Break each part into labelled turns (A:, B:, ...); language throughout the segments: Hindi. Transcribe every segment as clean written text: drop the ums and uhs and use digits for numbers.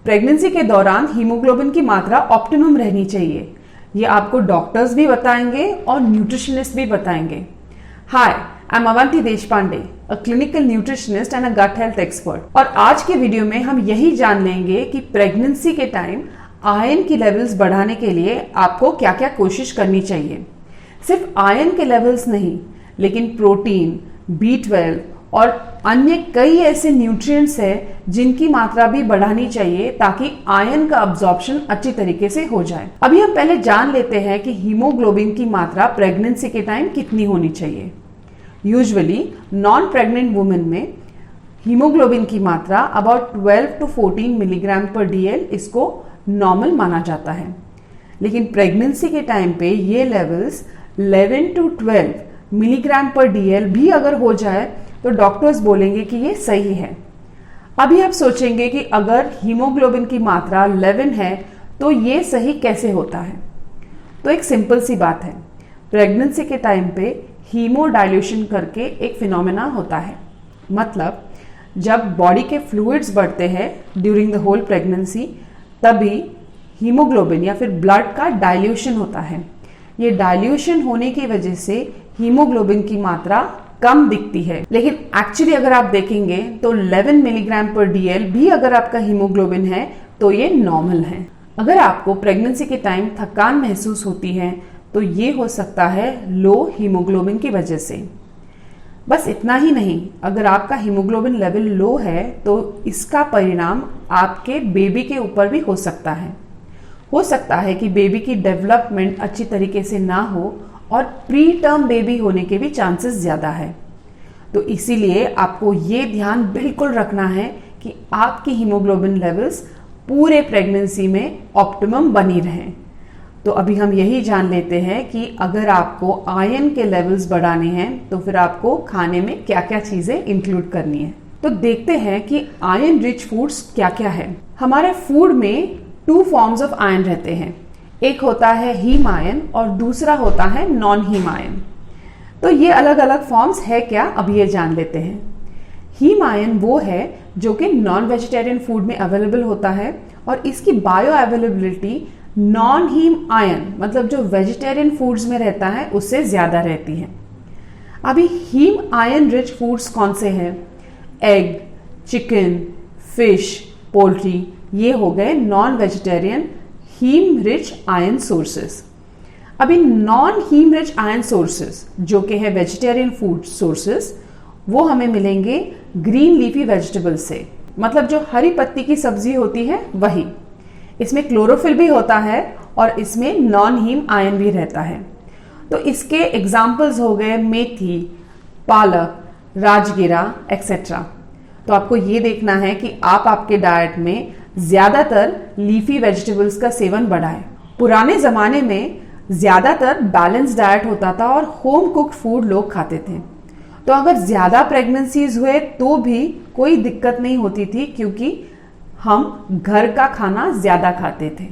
A: प्रेगनेंसी के दौरान हीमोग्लोबिन की मात्रा ऑप्टिमम रहनी चाहिए। ये आपको डॉक्टर्स भी बताएंगे और न्यूट्रिशनिस्ट भी बताएंगे। Hi, I am Avanti Deshpande, a clinical nutritionist and a gut health expert. और आज के वीडियो में हम यही जान लेंगे कि प्रेगनेंसी के टाइम आयरन की लेवल्स बढ़ाने के लिए आपको क्या क्या कोशिश करनी चाहिए। सिर्फ आयरन के लेवल्स नहीं, लेकिन प्रोटीन, B12 और अन्य कई ऐसे न्यूट्रिएंट्स हैं जिनकी मात्रा भी बढ़ानी चाहिए ताकि आयरन का अब्जॉर्प्शन अच्छी तरीके से हो जाए। अभी हम पहले जान लेते हैं कि हीमोग्लोबिन की मात्रा प्रेगनेंसी के टाइम कितनी होनी चाहिए। यूजुअली नॉन प्रेग्नेंट वुमेन में हीमोग्लोबिन की मात्रा अबाउट 12 to 14 मिलीग्राम पर DL इसको नॉर्मल माना जाता है, लेकिन प्रेगनेंसी के टाइम पे ये लेवल्स 11 to 12 मिलीग्राम पर DL भी अगर हो जाए तो डॉक्टर्स बोलेंगे कि ये सही है। अभी आप सोचेंगे कि अगर हीमोग्लोबिन की मात्रा 11 है तो ये सही कैसे होता है। तो एक सिंपल सी बात है, प्रेगनेंसी के टाइम पे हीमोडाइल्यूशन करके एक फिनोमेना होता है। मतलब जब बॉडी के फ्लूइड्स बढ़ते हैं ड्यूरिंग द होल प्रेगनेंसी, तभी हीमोग्लोबिन या फिर ब्लड का डाइल्यूशन होता है। ये डाइल्यूशन होने की वजह से हीमोग्लोबिन की मात्रा कम दिखती है, लेकिन एक्चुअली अगर आप देखेंगे तो 11 मिलीग्राम पर DL भी अगर आपका हीमोग्लोबिन है तो ये नॉर्मल है। अगर आपको प्रेगनेंसी के टाइम थकान महसूस होती है तो ये हो सकता है लो हीमोग्लोबिन की वजह से। बस इतना ही नहीं, अगर आपका हीमोग्लोबिन लेवल लो है तो इसका परिणाम आपके बेबी के ऊपर भी हो सकता है। हो सकता है कि बेबी की डेवलपमेंट अच्छी तरीके से ना हो और प्री टर्म बेबी होने के भी चांसेस ज़्यादा है। तो इसीलिए आपको ये ध्यान बिल्कुल रखना है कि आपकी हीमोग्लोबिन लेवल्स पूरे प्रेगनेंसी में ऑप्टिमम बनी रहें। तो अभी हम यही जान लेते हैं कि अगर आपको आयरन के लेवल्स बढ़ाने हैं तो फिर आपको खाने में क्या क्या चीज़ें इंक्लूड करनी है। तो देखते हैं कि आयरन रिच फूड्स क्या क्या है। हमारे फूड में 2 फॉर्म्स ऑफ आयरन रहते हैं, एक होता है हीम आयरन और दूसरा होता है नॉन हीम आयरन। तो ये अलग अलग फॉर्म्स है क्या, अभी ये जान लेते हैं। हीम आयरन वो है जो कि नॉन वेजिटेरियन फूड में अवेलेबल होता है और इसकी bio availability non heme iron मतलब जो वेजिटेरियन फूड्स में रहता है उससे ज्यादा रहती है। अभी हीम आयरन रिच फूड्स कौन से हैं? एग, चिकन, फिश, पोल्ट्री, ये हो गए non vegetarian heme rich iron sources. अभी non heme rich iron sources जो कि है वेजिटेरियन फूड सोर्सेस, वो हमें मिलेंगे ग्रीन लीफी वेजिटेबल से, मतलब जो हरी पत्ती की सब्जी होती है वही। इसमें क्लोरोफिल भी होता है और इसमें नॉन हीम आयरन भी रहता है। तो इसके एग्जाम्पल्स हो गए मेथी, पालक, राजगिरा एक्सेट्रा। तो आपको ये देखना है कि आप आपके डाइट में ज्यादातर लीफी वेजिटेबल्स का सेवन बढ़ाएं। पुराने जमाने में ज्यादातर बैलेंस डाइट होता था और होम कुक्ड फूड लोग खाते थे। तो अगर ज्यादा प्रेगनेंसीज हुए तो भी कोई दिक्कत नहीं होती थी क्योंकि हम घर का खाना ज्यादा खाते थे।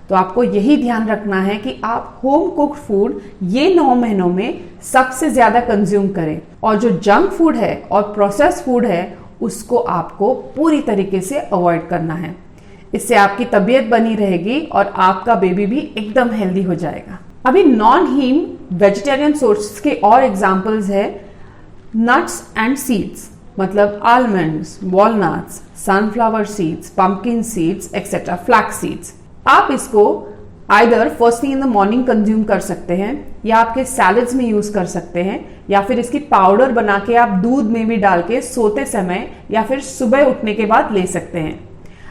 A: तो आपको यही ध्यान रखना है कि आप होम कुक्ड फूड ये 9 महीनों में सबसे ज्यादा कंज्यूम करें और जो जंक फूड है और प्रोसेस्ड फूड है उसको आपको पूरी तरीके से अवॉइड करना है। इससे आपकी तबीयत बनी रहेगी और आपका बेबी भी एकदम हेल्दी हो जाएगा। अभी नॉन हीम वेजिटेरियन सोर्सेस के और एग्जांपल्स है नट्स एंड सीड्स, मतलब almonds, walnuts, sunflower seeds, pumpkin seeds etcetera, flax seeds. आप इसको either first thing in the morning consume कर सकते हैं या आपके सैलेड्स में यूज कर सकते हैं या फिर इसकी पाउडर बना के आप दूध में भी डाल के सोते समय या फिर सुबह उठने के बाद ले सकते हैं।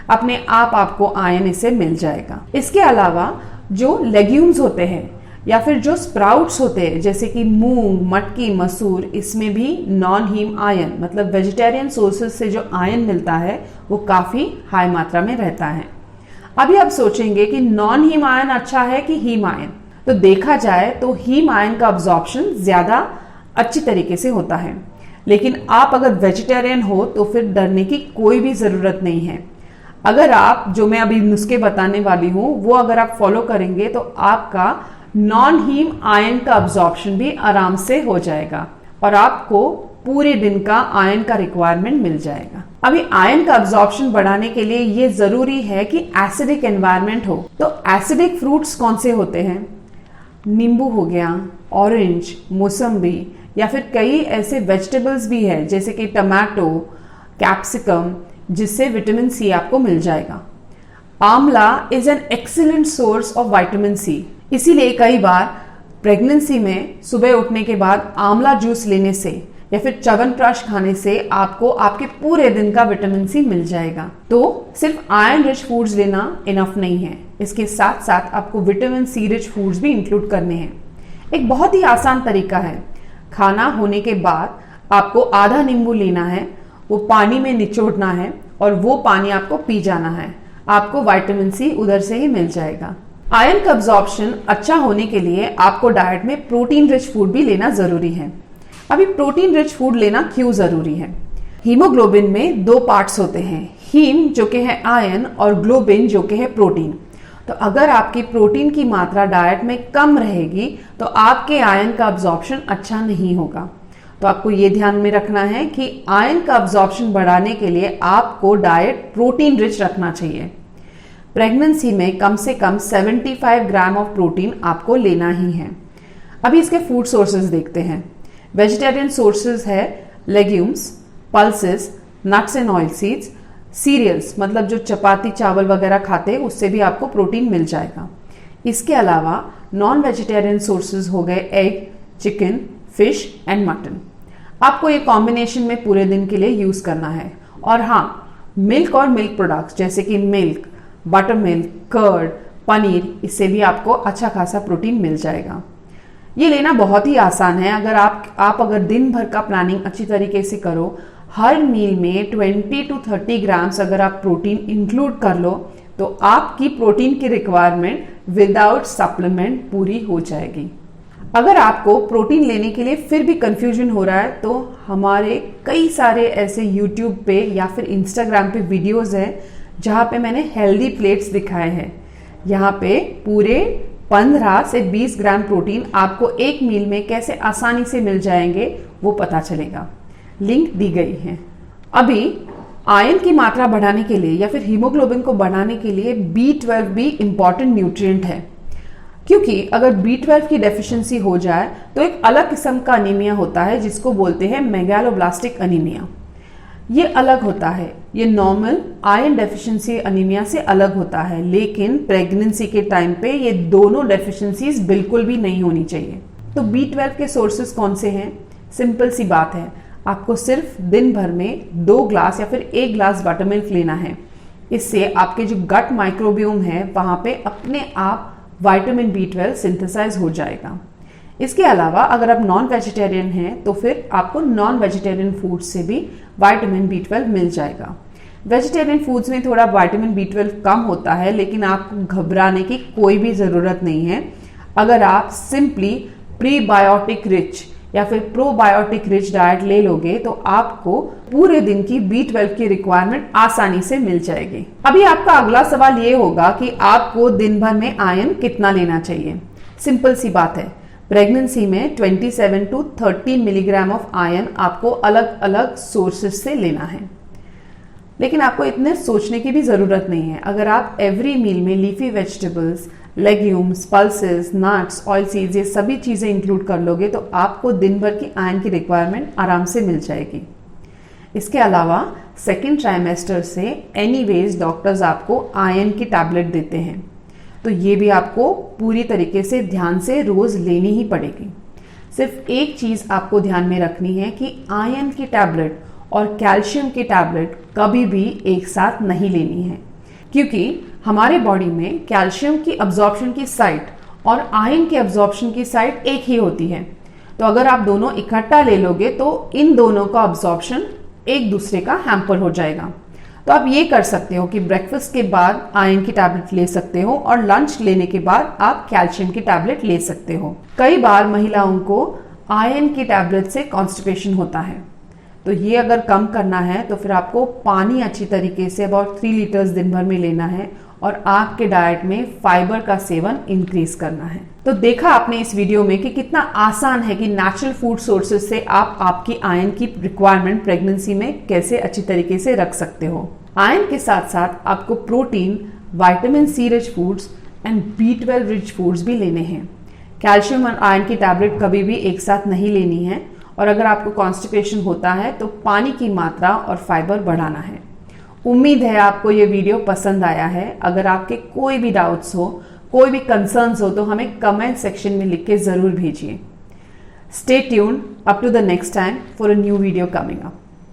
A: अपने आप आपको आयरन इससे मिल जाएगा। इसके अलावा जो लेग्यूम्स होते हैं या फिर जो स्प्राउट्स होते हैं जैसे कि मूंग, मटकी, मसूर, इसमें भी नॉन हीम आयरन मतलब वेजिटेरियन सोर्सेस से जो आयरन मिलता है वो काफी हाई मात्रा में रहता है। अभी आप सोचेंगे कि नॉन हीम आयरन अच्छा है कि हीम आयरन, तो देखा जाए तो हीम आयरन का अब्जॉर्प्शन ज्यादा अच्छी तरीके से होता है, लेकिन आप अगर वेजिटेरियन हो तो फिर डरने की कोई भी जरूरत नहीं है। अगर आप जो मैं अभी नुस्खे बताने वाली हूँ वो अगर आप फॉलो करेंगे तो आपका नॉन हीम आयरन का अब्जॉर्प्शन भी आराम से हो जाएगा और आपको पूरे दिन का आयरन का रिक्वायरमेंट मिल जाएगा। अभी आयरन का अब्जॉर्प्शन बढ़ाने के लिए ये जरूरी है कि एसिडिक एनवायरनमेंट हो। तो एसिडिक फ्रूट्स कौन से होते हैं? नींबू हो गया, ऑरेंज, मौसम्बी, या फिर कई ऐसे वेजिटेबल्स भी है जैसे कि टमाटो, कैप्सिकम, जिससे विटामिन सी आपको मिल जाएगा। Amla is an excellent source of vitamin C, इसीलिए कई बार प्रेगनेंसी में सुबह उठने के बाद आंवला जूस लेने से या फिर च्यवनप्राश खाने से आपको आपके पूरे दिन का विटामिन सी मिल जाएगा। तो सिर्फ आयरन रिच फूड्स लेना इनफ नहीं है, इसके साथ साथ आपको विटामिन सी रिच फूड्स भी इंक्लूड करने हैं। एक बहुत ही आसान तरीका है, खाना होने के बाद आपको आधा नींबू लेना है, वो पानी में निचोड़ना है और वो पानी आपको पी जाना है। आपको विटामिन सी उधर से ही मिल जाएगा। आयरन का अब्जॉर्प्शन अच्छा होने के लिए आपको डाइट में प्रोटीन रिच फूड भी लेना जरूरी है। अभी प्रोटीन रिच फूड लेना क्यों जरूरी है? हीमोग्लोबिन में दो पार्ट्स होते हैं, हीम जो कि है आयरन और ग्लोबिन जो कि है प्रोटीन। तो अगर आपकी प्रोटीन की मात्रा डाइट में कम रहेगी तो आपके आयरन का अब्जॉर्प्शन अच्छा नहीं होगा। तो आपको ये ध्यान में रखना है कि आयरन का अब्जॉर्प्शन बढ़ाने के लिए आपको डाइट प्रोटीन रिच रखना चाहिए। प्रेगनेंसी में कम से कम 75 ग्राम ऑफ प्रोटीन आपको लेना ही है। अभी इसके फूड सोर्सेज देखते हैं। वेजिटेरियन सोर्सेज है legumes, pulses, nuts and oil seeds, cereals मतलब जो चपाती चावल वगैरह खाते हैं उससे भी आपको प्रोटीन मिल जाएगा। इसके अलावा नॉन वेजिटेरियन सोर्सेज हो गए egg, chicken, fish and mutton. आपको ये कॉम्बिनेशन में पूरे दिन के लिए यूज करना है। और हाँ, मिल्क और मिल्क प्रोडक्ट्स जैसे कि milk, buttermilk, curd, paneer, इससे भी आपको अच्छा खासा प्रोटीन मिल जाएगा। ये लेना बहुत ही आसान है। अगर आप अगर दिन भर का प्लानिंग अच्छी तरीके से करो, हर मील में 20 to 30 ग्राम्स अगर आप प्रोटीन इंक्लूड कर लो तो आपकी प्रोटीन की रिक्वायरमेंट विदाउट सप्लीमेंट पूरी हो जाएगी। अगर आपको प्रोटीन लेने के लिए फिर भी कंफ्यूजन हो रहा है तो हमारे कई सारे ऐसे यूट्यूब पे या फिर इंस्टाग्राम पे वीडियोस हैं जहाँ पे मैंने हेल्दी प्लेट्स दिखाए हैं। यहाँ पे पूरे 15 से 20 ग्राम प्रोटीन आपको एक मील में कैसे आसानी से मिल जाएंगे वो पता चलेगा। लिंक दी गई है। अभी आयरन की मात्रा बढ़ाने के लिए या फिर हीमोग्लोबिन को बढ़ाने के लिए B12 भी इंपॉर्टेंट न्यूट्रिएंट है, क्योंकि अगर B12 की डेफिशिएंसी हो जाए तो एक अलग किस्म का अनीमिया होता है जिसको बोलते हैं मेगालोब्लास्टिक अनीमिया। ये अलग होता है, ये नॉर्मल आयरन डेफिशिएंसी अनीमिया से अलग होता है, लेकिन प्रेगनेंसी के टाइम पे ये दोनों डेफिशिएंसीज बिल्कुल भी नहीं होनी चाहिए। तो B12 के सोर्सेज कौन से हैं? सिंपल सी बात है, आपको सिर्फ दिन भर में 2 ग्लास या फिर 1 ग्लास बटर मिल्क लेना है। इससे आपके जो गट माइक्रोबियोम है वहां पे अपने आप विटामिन B12 सिंथेसाइज हो जाएगा। इसके अलावा अगर आप नॉन वेजिटेरियन हैं तो फिर आपको नॉन वेजिटेरियन फूड से भी विटामिन B12 मिल जाएगा। वेजिटेरियन फूड्स में थोड़ा विटामिन B12 कम होता है, लेकिन आपको घबराने की कोई भी जरूरत नहीं है। अगर आप सिंपली प्रीबायोटिक रिच या फिर प्रोबायोटिक रिच डाइट ले लोगे तो आपको पूरे दिन की B12 की रिक्वायरमेंट आसानी से मिल जाएगी। अभी आपका अगला सवाल ये होगा कि आपको दिन भर में आयरन कितना लेना चाहिए। सिंपल सी बात है, प्रेगनेंसी में 27 to 30 मिलीग्राम ऑफ आयरन आपको अलग अलग सोर्सेज से लेना है, लेकिन आपको इतने सोचने की भी जरूरत नहीं है। अगर आप एवरी मील में leafy vegetables, legumes, pulses, nuts, oil seeds ये सभी चीजें इंक्लूड कर लोगे तो आपको दिन भर की आयरन की रिक्वायरमेंट आराम से मिल जाएगी। इसके अलावा सेकेंड ट्राइमेस्टर से एनीवेज डॉक्टर्स आपको आयरन की टैबलेट देते हैं, तो ये भी आपको पूरी तरीके से ध्यान से रोज लेनी ही पड़ेगी। सिर्फ एक चीज आपको ध्यान में रखनी है कि आयरन की टैबलेट और कैल्शियम की टैबलेट कभी भी एक साथ नहीं लेनी है, क्योंकि हमारे बॉडी में कैल्शियम की अब्जॉर्प्शन की साइट और आयरन की अब्जॉर्प्शन की साइट एक ही होती है। तो अगर आप दोनों इकट्ठा ले लोगे तो इन दोनों का अब्जॉर्प्शन एक दूसरे का हैम्पर हो जाएगा। तो आप ये कर सकते हो कि ब्रेकफास्ट के बाद आयरन की टैबलेट ले सकते हो और लंच लेने के बाद आप कैल्शियम की टैबलेट ले सकते हो। कई बार महिलाओं को आयरन की टैबलेट से कॉन्स्टिपेशन होता है, तो ये अगर कम करना है तो फिर आपको पानी अच्छी तरीके से अबाउट 3 लीटर्स दिन भर में लेना है और आपके डाइट में फाइबर का सेवन इंक्रीज करना है। तो देखा आपने इस वीडियो में कि कितना आसान है कि नेचुरल फूड सोर्सेज से आप आपकी आयरन की रिक्वायरमेंट प्रेगनेंसी में कैसे अच्छी तरीके से रख सकते हो। आयरन के साथ साथ आपको protein, vitamin C rich foods and B12 rich foods भी लेने हैं। कैल्शियम और आयरन की टैबलेट कभी भी एक साथ नहीं लेनी है और अगर आपको कॉन्स्टिपेशन होता है तो पानी की मात्रा और फाइबर बढ़ाना है। उम्मीद है आपको ये वीडियो पसंद आया है। अगर आपके कोई भी डाउट्स हो, कोई भी कंसर्न्स हो तो हमें कमेंट सेक्शन में लिख के जरूर भेजिए। Stay tuned up to the next time for a new video coming up.